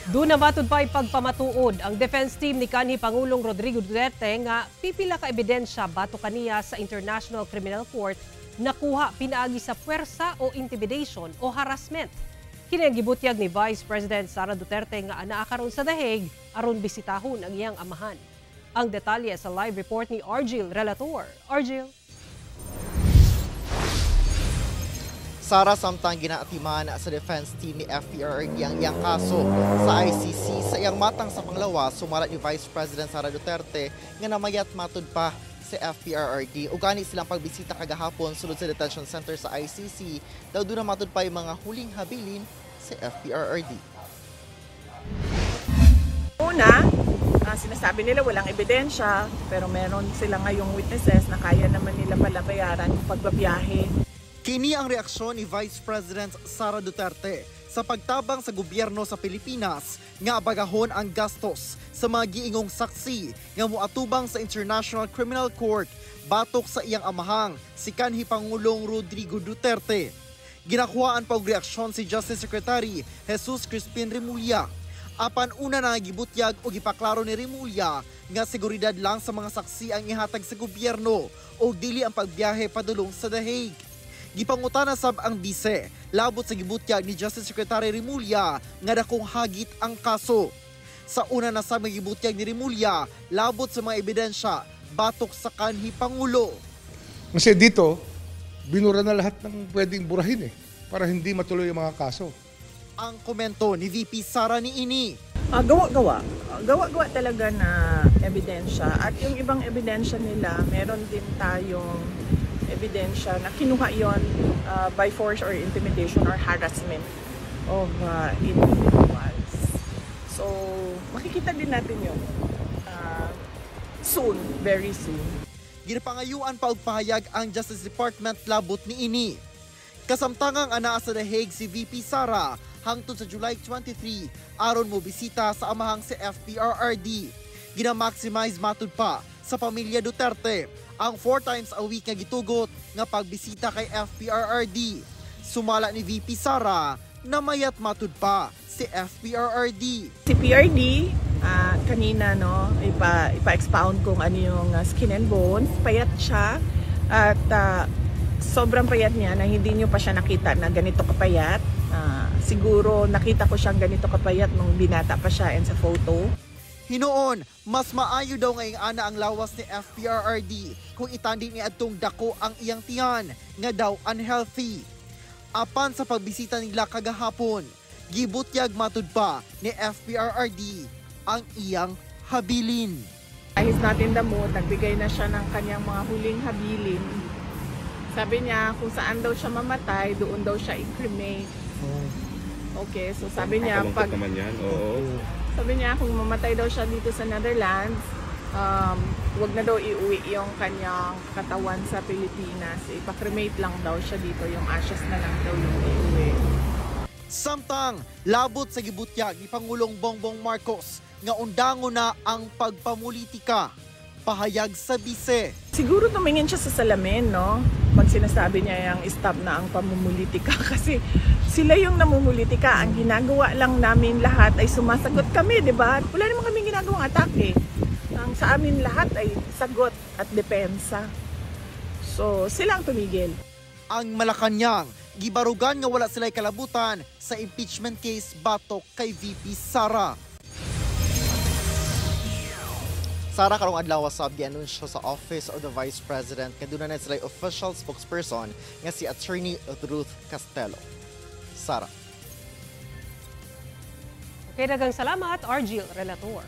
Doon na matud pa ipagpamatuod ang defense team ni kanhi Pangulong Rodrigo Duterte nga pipila ka ebidensya bato kaniya sa International Criminal Court nakuha pinaagi sa puwersa o intimidation o harassment. Kini ang gibutyag ni Vice President Sara Duterte nga anaa karon sa The Hague aron bisitahon ang iyang amahan. Ang detalye sa live report ni Argil Relator. Argil. Sara, samtang ginaatiman sa defense team ni FPRRD ang iyang kaso sa ICC sa iyang matang sa panglawas, sumalat ni Vice President Sara Duterte nga namayat matud pa sa FPRRD. Ugani silang pagbisita kagahapon sulod sa detention center sa ICC, daw doon na matud pa yung mga huling habilin sa FPRRD. Una, sinasabi nila walang ebidensya, pero meron sila ngayong witnesses na kaya naman nila palabayaran yung pagbabiyahe. Kini ang reaksyon ni Vice President Sara Duterte sa pagtabang sa gobyerno sa Pilipinas nga bagahon ang gastos sa mga giingong saksi nga moatubang sa International Criminal Court batok sa iyang amahang si kanhi Pangulong Rodrigo Duterte. Ginakuhaan pa og reaksyon si Justice Secretary Jesus Crispin Remulla. Apan una na gibutyag o gipaklaro ni Remulla nga seguridad lang sa mga saksi ang ihatag sa gobyerno o dili ang pagbiyahe padulong sa The Hague. Gipangutana sab ang bise, labot sa gibutyag ni Justice Secretary Remulla nga dakong hagit ang kaso. Sa una na sab gibutyag ni Remulla, labot sa mga ebidensya batok sa kanhi Pangulo. Kasi dito, binura na lahat ng pwedeng burahin para hindi matuloy ang mga kaso. Ang komento ni VP Sara Niini. Gawa talaga na ebidensya. At yung ibang ebidensya nila, meron din tayong ebidensya na kinuha yon by force or intimidation or harassment of individuals. So, makikita din natin yun soon, very soon. Ginapangayuan pa og pahayag ang Justice Department labot ni ini. Kasamtangang anaa sa The Hague si VP Sara hangtod sa July 23 aron mo bisita sa amahang si FPRRD. Gina-maximize matud pa sa pamilya Duterte ang 4 times a week nga gitugot nga pagbisita kay FPRRD. Sumala ni VP Sara na mayat matud pa si FPRRD. Si PRD, kanina ipa-expound kung ano yung skin and bones. Payat siya at sobrang payat niya na hindi niyo pa siya nakita na ganito kapayat. Siguro nakita ko siyang ganito kapayat nung binata pa siya and sa photo. Hinoon, mas maayo daw ngayong ana ang lawas ni FPRRD kung itandi ni adtong dako ang iyang tiyan nga daw unhealthy. Apan sa pagbisita nila kagahapon, gibutyag matud pa ni FPRRD ang iyang habilin. He's not in the mood, nagbigay na siya ng kanyang mga huling habilin. Sabi niya kung saan daw siya mamatay, doon daw siya i-cremate. Okay, so sabi niya pag sabi niya kung mamatay daw siya dito sa Netherlands, wag na daw iuwi yung kanyang katawan sa Pilipinas. Ipa-cremate lang daw siya dito, yung ashes na lang daw yung iuwi. Samtang labot sa gibutyag ni Pangulong Bongbong Marcos nga undangon na ang pagpamulitika, pahayag sa bise. Siguro tumingin siya sa salamin, no? Pag sinasabi niya yung stop na ang pamumulitika kasi sila yung namumulitika. Ang ginagawa lang namin lahat ay sumasagot kami, di ba? Wala naman kami ginagawang atake. Ang sa amin lahat ay sagot at depensa. So, sila ang tumigil. Ang Malacanang, gibarugan nga wala sila'y kalabutan sa impeachment case batok kay VP Sara. Sara, karong adlaw sab gianunsyo sa Office of the Vice President nga doon na sila'y official spokesperson nga si Attorney Ruth Castelo. Sara. Okay, daghang salamat, Argil Relator.